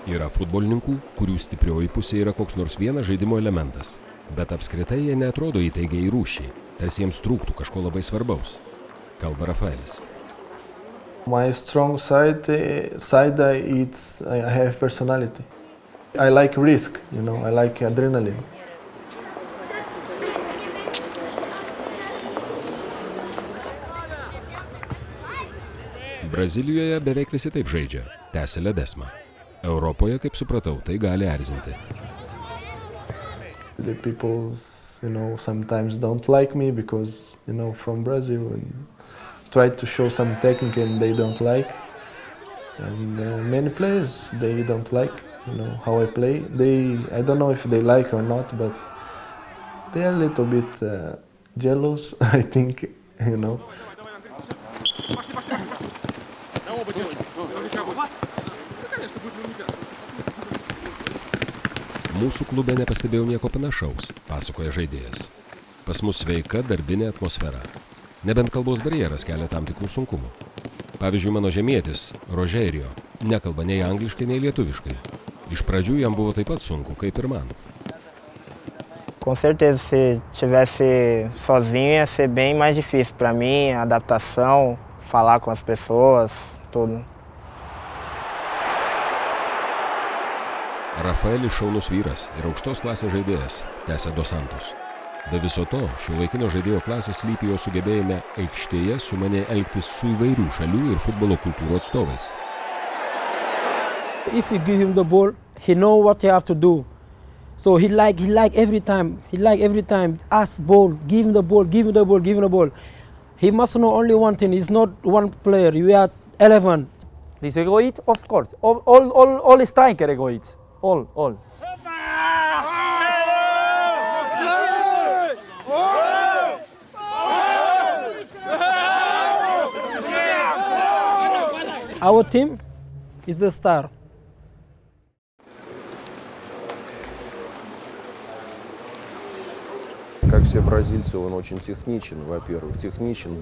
Yra futbolininkų, kurių stiprioji pusė yra koks nors vienas žaidimo elementas, bet apskritai jie neatrodo įtaigiai rūšiai, tarsi jiems trūktų kažko labai svarbaus, kalba Rafaelis. My strong side it's I have personality. I like risk, I like adrenaline. Brazilijoje beveik visi taip žaidžia, tęsia Ledesma. Europoje, kaip supratau, tai gali erzinti. The people, sometimes don't like me because, from Brazil and try to show some technique and they don't like. And many players, they don't like, how I play. I don't know if they like or not, but they are a little bit jealous, I think, Mūsų klube nepastebėjau nieko panašaus, pasakoja žaidėjas. Pas mus sveika darbinė atmosfera. Nebent kalbos barjeras kelia tam tikrų sunkumų. Pavyzdžiui, mano žemietis, Rogerio, nekalba nei angliškai, nei lietuviškai. Iš pradžių jam buvo taip pat sunku, kaip ir man. Com certeza, se tivesse sozinho ia ser bem mais difícil para mim, a adaptação, falar com as pessoas, tudo. Rafaelis šaunus vyras ir aukštos klasės žaidėjas, tęsia Dos Santos. Be viso to, šiuolaikinio žaidėjo klasės slypi jo sugebėjime aikštėje sumaniai elgtis su įvairių šalių ir futbolo kultūrų atstovais. If you give him the ball, he know what he have to do. So he like every time, ask ball, give him the ball, give him the ball, give him the ball. He must know only one thing, he's not one player, you are 11. This egoist, of course, all striker egoists, all. Our team is the star. Как все бразильцы, он очень техничен, во-первых,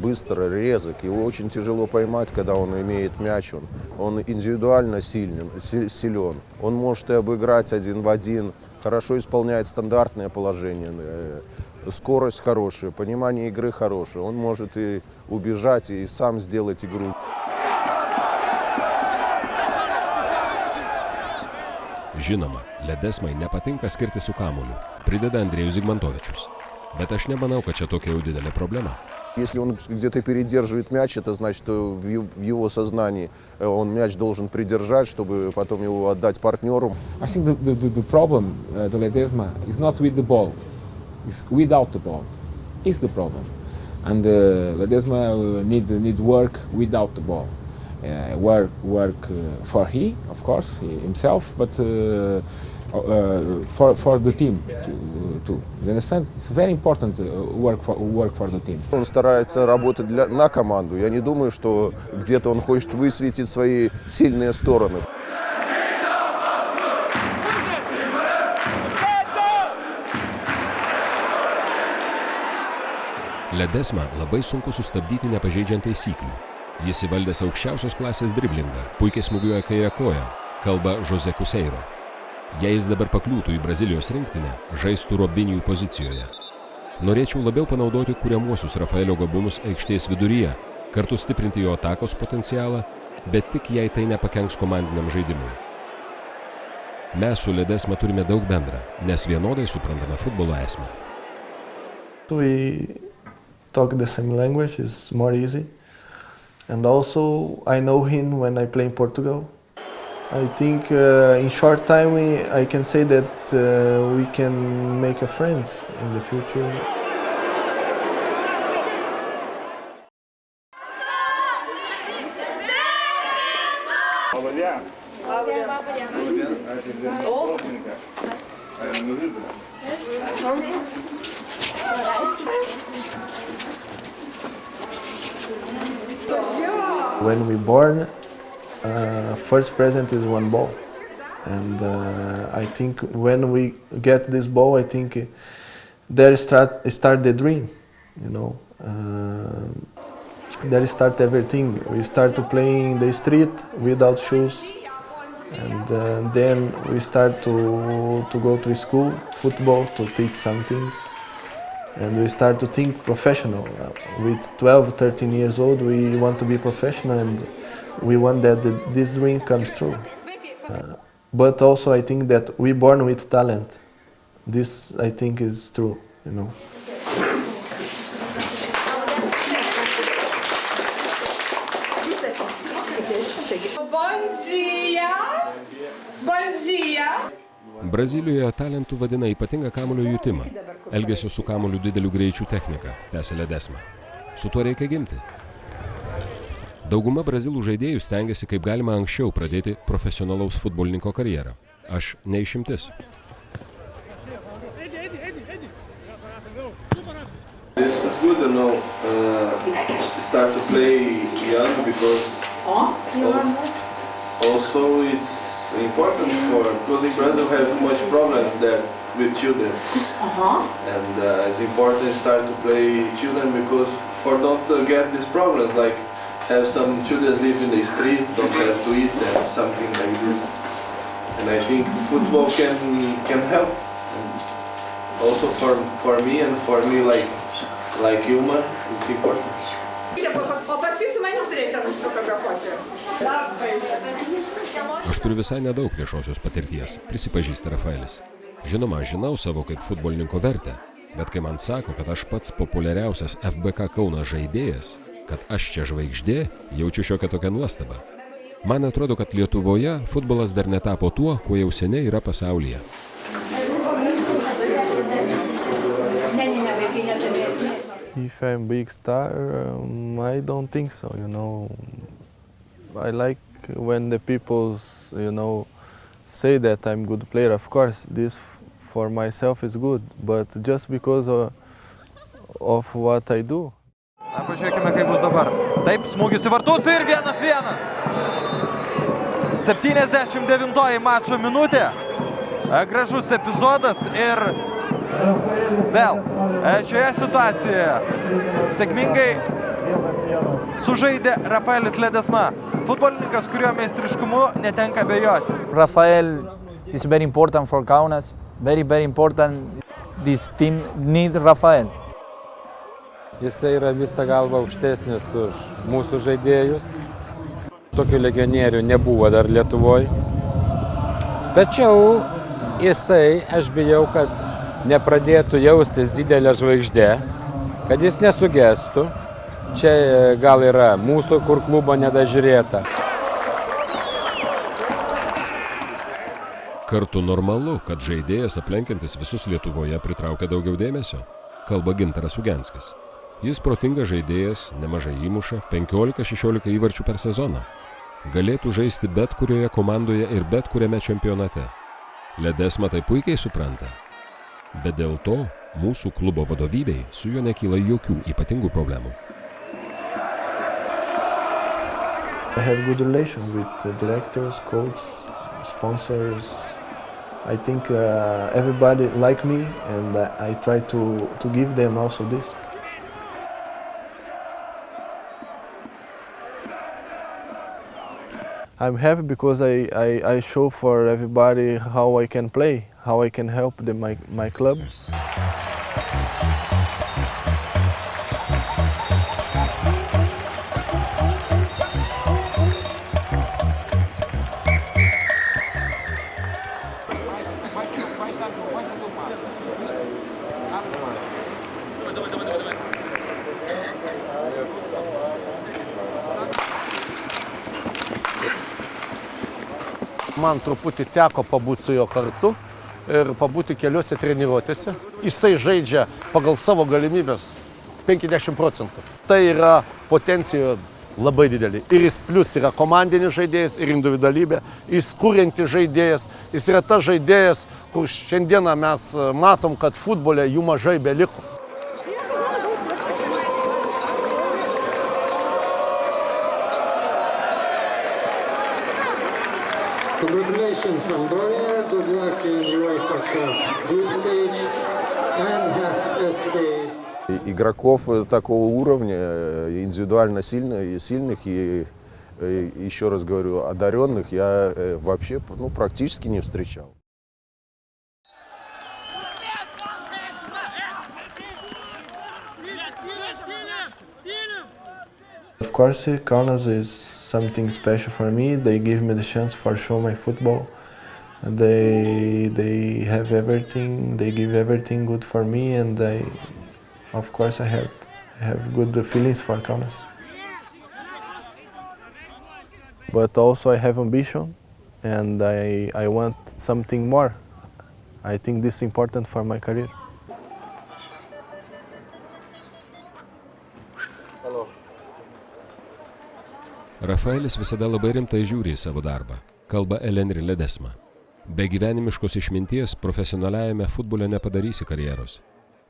быстро, резок. Его очень тяжело поймать, когда он имеет мяч. Он индивидуально силен. Он может и обыграть один в один, хорошо исполняет стандартное положение. Скорость хорошая, понимание игры хорошее. Он может и убежать, и сам сделать игру. Žinoma, Ledesmai nepatinka skirti su kamuoliu, prideda Andrėjus Zigmantovičius. Bet aš nemanau, kad čia tokia jau didelė problema. Если он где-то передерживает мяч, это значит, что в его сознании он мяч должен придержать, чтобы потом его отдать партнеру. I think the problem, the Ledesma, is not with the ball, it's without the ball. It's the problem. And Ledesma need work without the ball. Work for of course, himself, but for the team too. You understand? It's very important work for the team. Он старается работать на команду. Я не думаю, что где-то он хочет высветить свои сильные стороны. Ledesma labai sunku sustabdyti nepažeidžiant taisyklių. Jis įvaldęs aukščiausios klasės driblingą, puikiai smūgiuoja kairę koją, kalba Jose Cuseiro. Jei jis dabar pakliūtų į Brazilijos rinktinę, žaistų Robinijų pozicijoje. Norėčiau labiau panaudoti kuriamuosius Rafaelio gabumus aikštės viduryje, kartu stiprinti jo atakos potencialą, bet tik jei tai nepakenks komandiniam žaidimui. Mes su Ledesma turime daug bendra, nes vienodai suprantame futbolo esmę. We talk the same language, it's more easy. And also, I know him when I play in Portugal. I think in short time I can say that we can make a friends in the future. When we born, first present is one ball, and I think when we get this ball, I think there start the dream, There start everything. We start to play in the street without shoes, And then we start to go to school, football, to teach some things. And we start to think professional. With 12, 13 years old, we want to be professional and we want that this dream comes true. But also I think that we're born with talent. This I think is true, you know. Bom dia! Bom dia! Brazilijoje talentų vadina ypatingą kamuolio jutimą, elgesio su kamuoliu dideliu greičiu techniką, tęsė Ledesma. Su tuo reikia gimti. Dauguma brazilų žaidėjų stengiasi kaip galima anksčiau pradėti profesionalaus futbolininko karjerą. Aš ne išimtis. This is good, you know, start to play young because also it's important because in Brazil have too much problem there with children. And it's important to start to play children because for don't get these problems like have some children live in the street, don't have to eat and something like this. And I think football can help. And also for me and for me like human, it's important. Aš turiu visai nedaug viešosios patirties, prisipažįsta Rafaelis. Žinoma, žinau savo kaip futbolininko vertę, bet kai man sako, kad aš pats populiariausias FBK Kaunas žaidėjas, kad aš čia žvaigždė, jaučiu šiokią tokią nuostabą. Man atrodo, kad Lietuvoje futbolas dar netapo tuo, kuo jau seniai yra pasaulyje. If I'm big star, I don't think so, you know. I like when the people, you know, say that I'm good player. Of course, this for myself is good, but just because of what I do. Pažiūrėkime, kaip bus dabar. Taip, smūgis į vartus ir 1-1. 79 mačo minutė. Gražus epizodas ir vėl šioje situacijoje sėkmingai sužaidė Rafaelis Ledesma. Futbolininkas, kurio meistriškumu netenka abejoti. Rafael is very important for Kaunas. Very, very important. This team need Rafael. Jisai yra visą galvą aukštesnis už mūsų žaidėjus. Tokių legionierių nebuvo dar Lietuvoje. Tačiau jisai, aš bijau, kad nepradėtų jaustis didelę žvaigždę, kad jis nesugestų. Čia gal yra mūsų, kur klubo nedažiūrėta. Kartu normalu, kad žaidėjas aplenkiantis visus Lietuvoje pritraukia daugiau dėmesio, kalba Gintaras Ugenskis. Jis protingas žaidėjas, nemažai įmuša, 15-16 įvarčių per sezoną. Galėtų žaisti bet kurioje komandoje ir bet kuriame čempionate. Ledesma tai puikiai supranta. Bet dėl to mūsų klubo vadovybei su juo nekyla jokių ypatingų problemų. I have good relation with directors, coaches, sponsors. I think everybody like me and I try to give them also this. I'm happy because I show for everybody how I can play, how I can help my club. Man truputį teko pabūti su juo kartu ir pabūti keliose treniruotėse. Jisai žaidžia pagal savo galimybės 50%. Tai yra potencija labai didelė. Ir jis plus yra komandinis žaidėjas ir individualybė. Jis kuriantis žaidėjas. Jis yra tas žaidėjas, kur šiandieną mes matom, kad futbole jų mažai beliko. Congratulations, Andrea. Good luck in UEFA Cup group stage and stage. Игроков такого уровня, индивидуально сильных и Еще раз говорю, одаренных я вообще практически не встречал. Of course, Kaunas is something special for me. They give me the chance for show my football. They have everything. They give everything good for me, and of course, I have good feelings for Kaunas. But also, I have ambition, and I want something more. I think this is important for my career. Rafaelis visada labai rimtai žiūri į savo darbą, kalba Elenri Ledesma. Be gyvenimiškos išminties profesionaliajame futbole nepadarysi karjeros.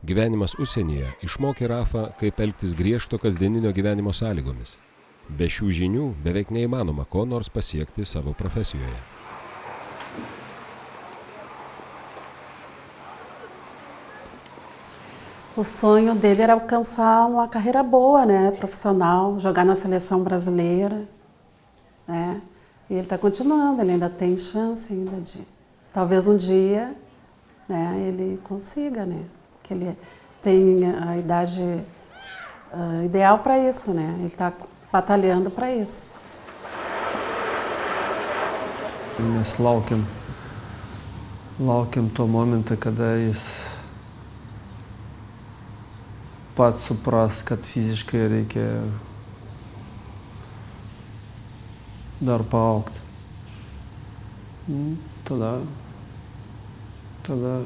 Gyvenimas užsienyje išmokė Rafą, kaip elgtis griežto kasdieninio gyvenimo sąlygomis. Be šių žinių beveik neįmanoma ko nors pasiekti savo profesijoje. O sonho dele era alcançar uma carreira boa, né, profissional, jogar na seleção brasileira, né? E ele está continuando, ele ainda tem chance ainda de, talvez um dia, né, ele consiga, né? Que ele tem a idade ideal para isso, né? Ele está batalhando para isso. Mes laukiam to momento, kada jis pats supras, kad fiziškai reikia dar paaugti. Tada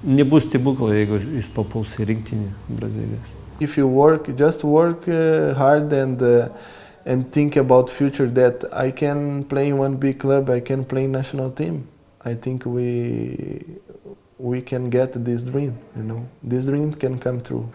nebus stebuklo, jeigu jis papuls į rinktinę Brazilijos. If you just work hard and think about future that I can play in one big club, I can play in national team. I think we can get this dream, you know. This dream can come true.